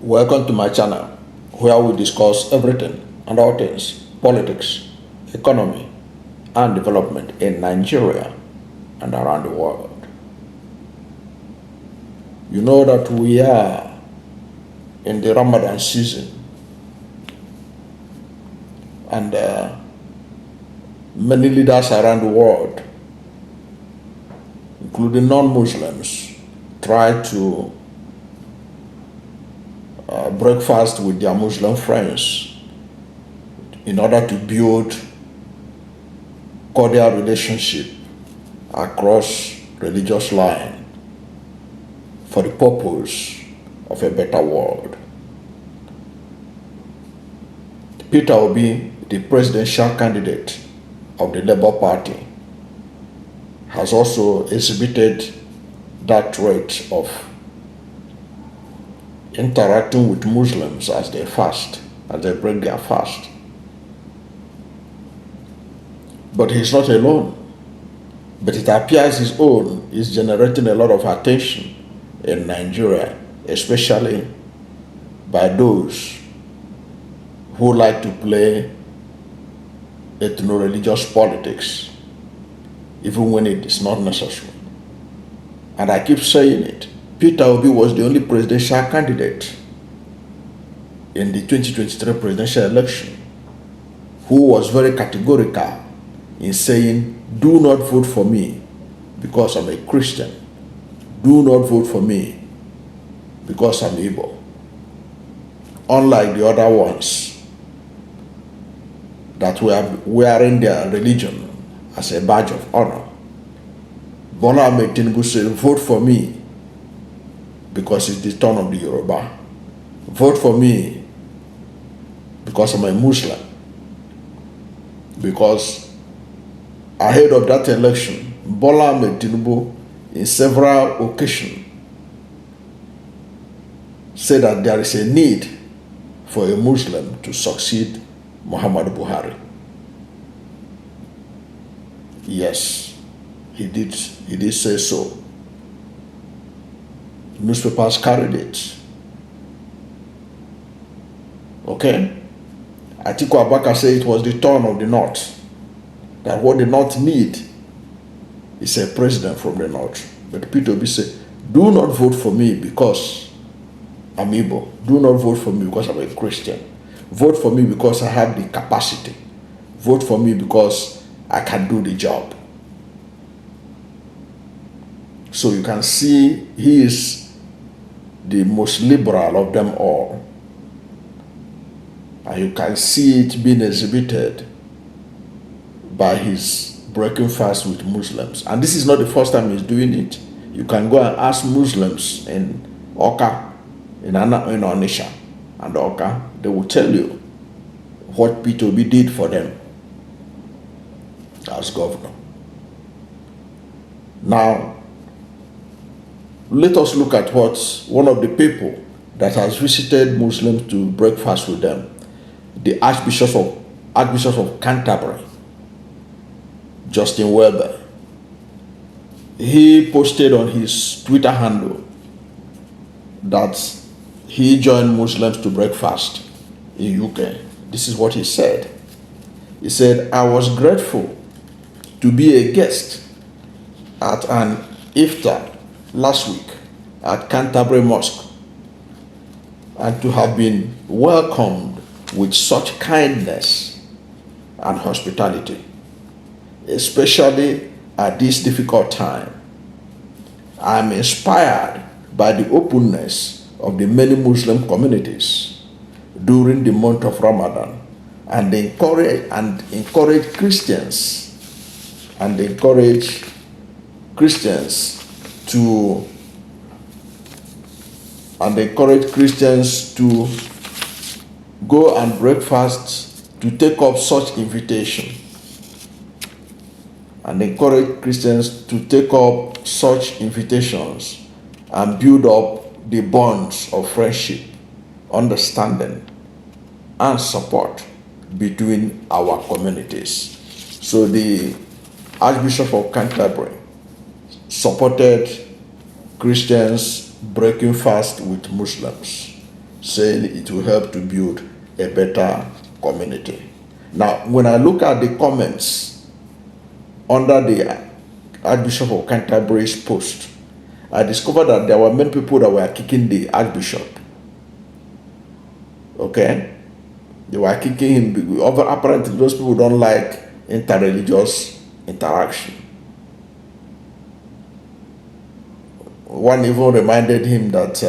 Welcome to my channel where we discuss everything and all things politics, economy, and development in Nigeria and around the world. You know that we are in the Ramadan season, and many leaders around the world, including non-Muslims, try to break fast with their Muslim friends in order to build cordial relationship across religious line for the purpose of a better world. Peter Obi, the presidential candidate of the Labour Party, has also exhibited that trait of interacting with Muslims as they fast, as they break their fast. But he's not alone. But it appears his own is generating a lot of attention in Nigeria, especially by those who like to play ethno-religious politics, even when it is not necessary. And I keep saying it. Peter Obi was the only presidential candidate in the 2023 presidential election who was very categorical in saying, do not vote for me because I'm a Christian. Do not vote for me because I'm Igbo. Unlike the other ones that were wearing their religion as a badge of honor, Bola Ahmed Tinubu said, vote for me because it's the turn of the Yoruba. Vote for me because I'm a Muslim. Because ahead of that election, Bola Ahmed Tinubu, in several occasions, said that there is a need for a Muslim to succeed Muhammadu Buhari. Yes, he did say so. Newspapers carried it. Okay? Atiku Abubakar said it was the turn of the North. That what the North need is a president from the North. But Peter Obi said, do not vote for me because I'm Igbo. Do not vote for me because I'm a Christian. Vote for me because I have the capacity. Vote for me because I can do the job. So you can see he is the most liberal of them all. And you can see it being exhibited by his breaking fast with Muslims. And this is not the first time he's doing it. You can go and ask Muslims in Oka, in Onisha and Oka, they will tell you what Peter Obi did for them as governor. Now, let us look at what one of the people that has visited Muslims to break fast with them, the Archbishop of Canterbury, Justin Welby. He posted on his Twitter handle that he joined Muslims to break fast in UK. This is what he said. He said, I was grateful to be a guest at an iftar last week at Canterbury Mosque and to have been welcomed with such kindness and hospitality, especially at this difficult time. I am inspired by the openness of the many Muslim communities during the month of Ramadan and encourage Christians to go and break fast, to take up such invitation, and encourage Christians to take up such invitations and build up the bonds of friendship, understanding, and support between our communities. So the Archbishop of Canterbury supported Christians breaking fast with Muslims. saying it will help to build a better community. Now, when I look at the comments under the Archbishop of Canterbury's post, I discovered that there were many people that were kicking the Archbishop. Okay? They were kicking him. Apparently, those people don't like interreligious interaction. One even reminded him that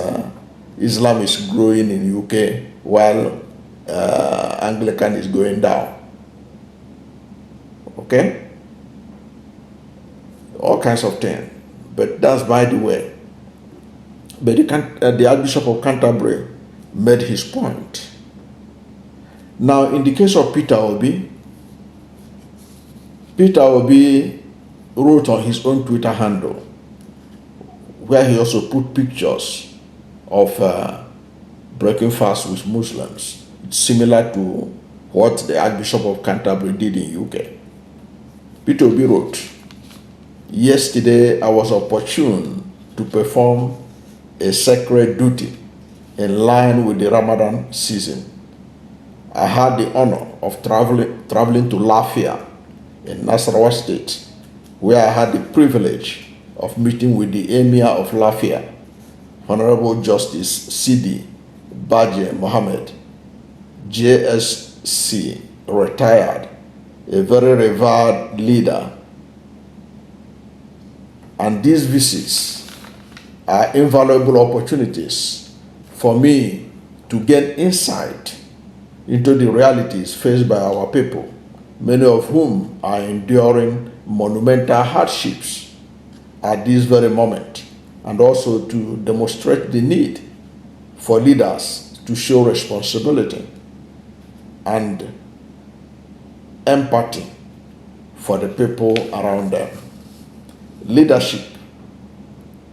Islam is growing in UK while Anglican is going down. Okay? All kinds of things. But that's by the way. But the Archbishop of Canterbury made his point. Now, in the case of Peter Obi wrote on his own Twitter handle, where he also put pictures of breaking fast with Muslims, similar to what the Archbishop of Canterbury did in UK. Peter Obi wrote, "Yesterday I was opportune to perform a sacred duty in line with the Ramadan season. I had the honor of traveling to Lafia in Nasarawa State, where I had the privilege of meeting with the Emir of Lafia, Honorable Justice Sidi Baje Mohammed, JSC, retired, a very revered leader. And these visits are invaluable opportunities for me to gain insight into the realities faced by our people, many of whom are enduring monumental hardships at this very moment, and also to demonstrate the need for leaders to show responsibility and empathy for the people around them. Leadership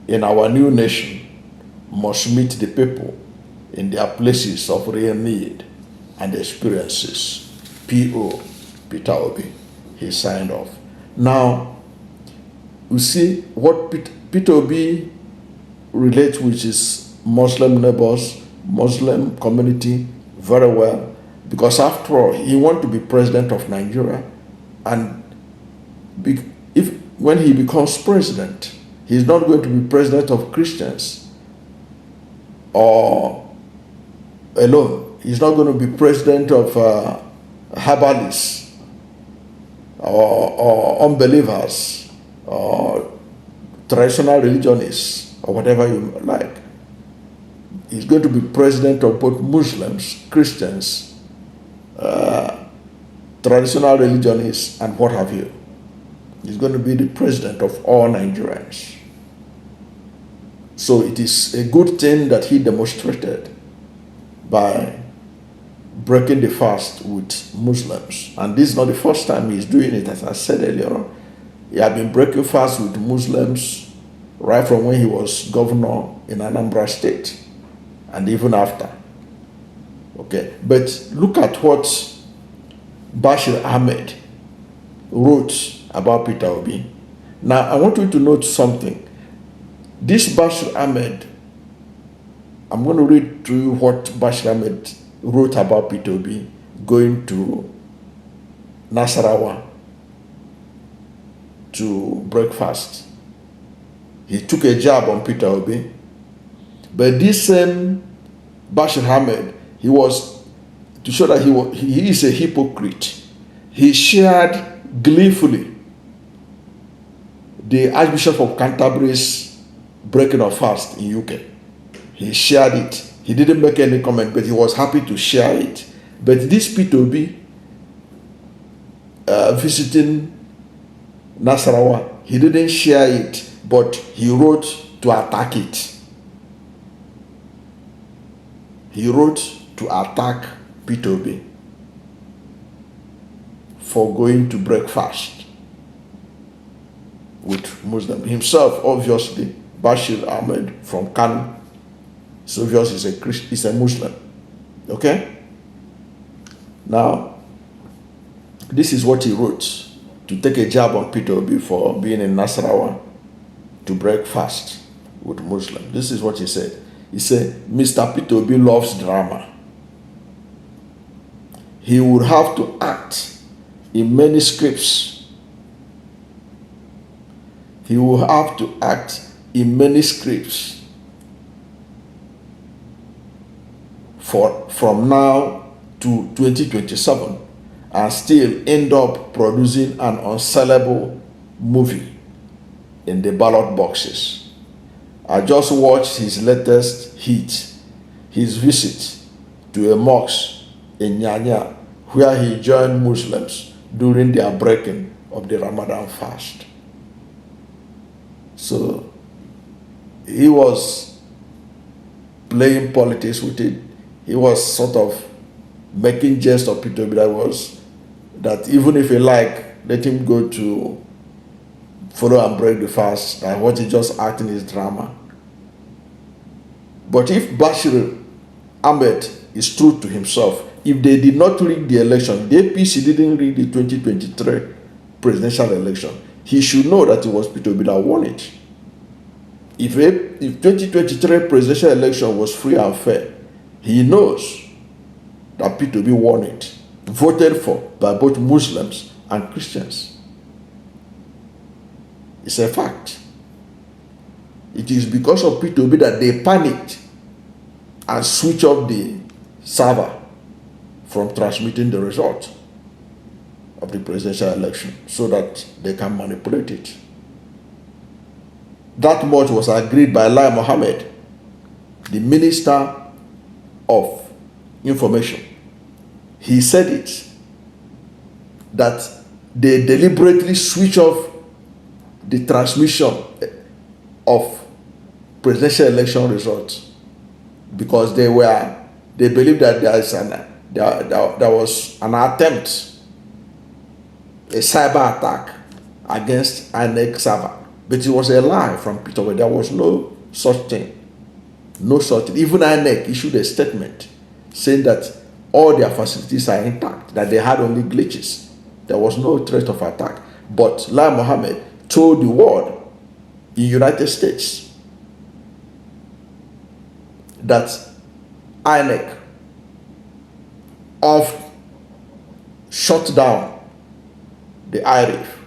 in our new nation must meet the people in their places of real need and experiences." P.O. Peter Obi, he signed off. Now, you see what Peter Obi relates with his Muslim neighbors, Muslim community very well, because after all, he wants to be president of Nigeria, and when he becomes president, he's not going to be president of Christians or alone. He's not going to be president of herbalists or unbelievers or traditional religionists or whatever you like. He's going to be president of both Muslims, Christians, traditional religionists, and what have you. He's going to be the president of all Nigerians. So it is a good thing that he demonstrated by breaking the fast with Muslims. And this is not the first time he's doing it, as I said earlier on. He had been breaking fast with Muslims right from when he was governor in Anambra State, and even after. Okay, but look at what Bashir Ahmed wrote about Peter Obi. Now, I want you to note something. This Bashir Ahmed, I'm going to read to you what Bashir Ahmed wrote about Peter Obi going to Nasarawa to breakfast. He took a jab on Peter Obi, but this same Bashir Ahmed, he was, to show that he is a hypocrite, he shared gleefully the Archbishop of Canterbury's breaking of fast in UK. He shared it. He didn't make any comment, but he was happy to share it. But this Peter Obi visiting Nasarawa, he didn't share it, but he wrote to attack it. He wrote to attack Peter Obi for going to breakfast with Muslim. Himself, obviously, Bashir Ahmed from Kano, so obviously is a Muslim. Okay? Now, this is what he wrote to take a jab on Peter Obi for being in Nasarawa to break fast with Muslim. This is what he said. He said, Mr. Peter Obi loves drama. He would have to act in many scripts. He will have to act in many scripts from now to 2027 and still end up producing an unsellable movie in the ballot boxes. I just watched his latest hit, his visit to a mosque in Nyanya, where he joined Muslims during their breaking of the Ramadan fast. So he was playing politics with it. He was sort of making jest of Peter Obi that even if he let him go to follow and break the fast, that what he just acting is drama. But if Bashir Ahmed is true to himself, if they did not rig the election, the APC didn't rig the 2023 presidential election, he should know that it was Peter Obi that won it. If 2023 presidential election was free and fair, he knows that Peter Obi won it, voted for by both Muslims and Christians. It's a fact. It is because of Peter Obi that they panicked and switched off the server from transmitting the result of the presidential election so that they can manipulate it. That much was agreed by Lai Mohammed, the Minister of Information. He said it, that they deliberately switch off the transmission of presidential election results because they believed that there was an attempt, a cyber attack against INEC server. But it was a lie from Peter Obi. There was no such thing. No such thing. Even INEC issued a statement saying that all their facilities are intact, that they had only glitches. There was no threat of attack. But Lai Mohammed told the world in the United States that INEC shut down the IRIF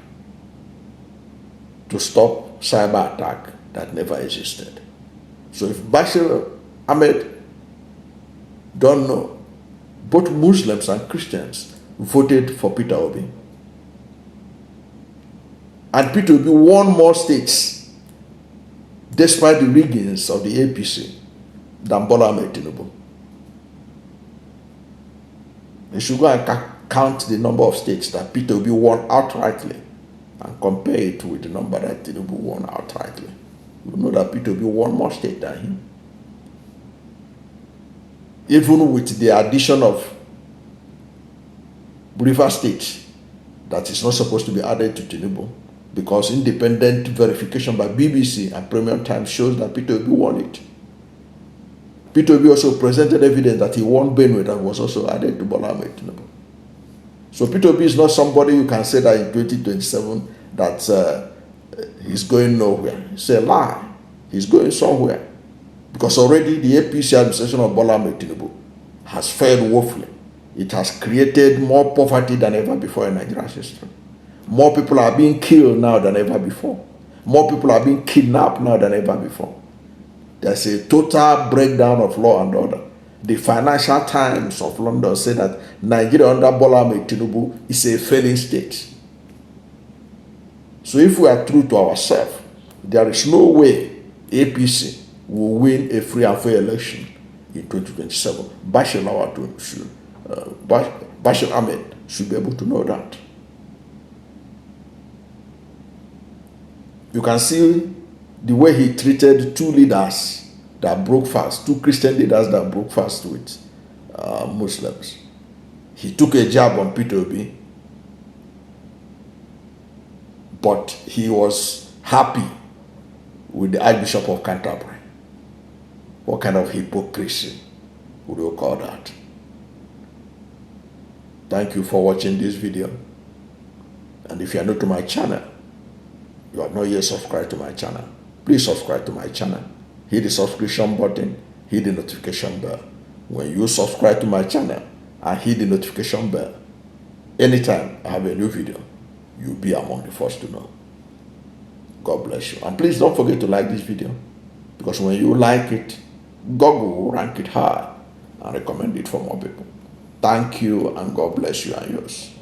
to stop cyber attack that never existed. So if Bashir Ahmed don't know, both Muslims and Christians voted for Peter Obi. And Peter Obi won more states despite the riggings of the APC than Bola Ahmed Tinubu. You should go and count the number of states that Peter Obi won outrightly and compare it with the number that Tinubu won outrightly. You know that Peter Obi won more states than him. Even with the addition of River State, that is not supposed to be added to Tinubu, because independent verification by BBC and Premium Times shows that Peter Obi won it. Peter Obi also presented evidence that he won Benue that was also added to Bola Ahmed Tinubu. So Peter Obi is not somebody you can say that in 2027 that he's going nowhere. It's a lie. He's going somewhere. Because already the APC administration of Bola Ahmed Tinubu has failed woefully. It has created more poverty than ever before in Nigeria's history. More people are being killed now than ever before. More people are being kidnapped now than ever before. There's a total breakdown of law and order. The Financial Times of London said that Nigeria under Bola Ahmed Tinubu is a failing state. So if we are true to ourselves, there is no way APC will win a free and fair election in 2027. Bashir Ahmed should be able to know that. You can see the way he treated two leaders that broke fast, two Christian leaders that broke fast with Muslims. He took a jab on Peter Obi, but he was happy with the Archbishop of Canterbury. What kind of hypocrisy would you call that? Thank you for watching this video. And if you are new to my channel, you have not yet subscribed to my channel, please subscribe to my channel. Hit the subscription button hit the notification bell. When you subscribe to my channel and hit the notification bell, anytime I have a new video, you'll be among the first to know. God bless you. And please don't forget to like this video, because when you like it, Google will rank it high and recommend it for more people. Thank you, and God bless you and yours.